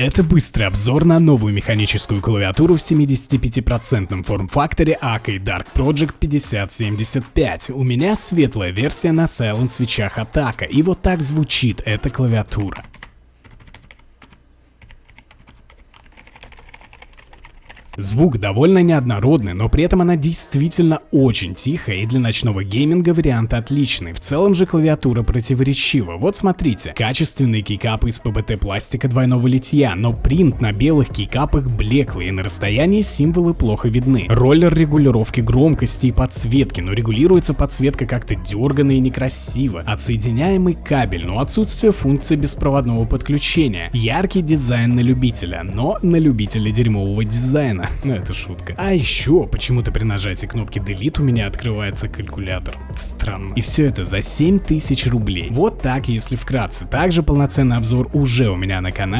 Это быстрый обзор на новую механическую клавиатуру в 75% форм-факторе Akai Dark Project 5075. У меня светлая версия на Silent свечах от Akai, и вот так звучит эта клавиатура. Звук довольно неоднородный, но при этом она действительно очень тихая, и для ночного гейминга вариант отличный. В целом же клавиатура противоречива. Вот смотрите, качественные кейкапы из ПБТ пластика двойного литья, но принт на белых кейкапах блеклый, и на расстоянии символы плохо видны. Роллер регулировки громкости и подсветки, но регулируется подсветка как-то дерганно и некрасиво. Отсоединяемый кабель, но отсутствие функции беспроводного подключения. Яркий дизайн на любителя, но на любителя дерьмового дизайна. Ну, это шутка. А еще почему-то при нажатии кнопки Delete у меня открывается калькулятор. Странно. И все это за 7000 рублей. Вот так, если вкратце. Также полноценный обзор уже у меня на канале.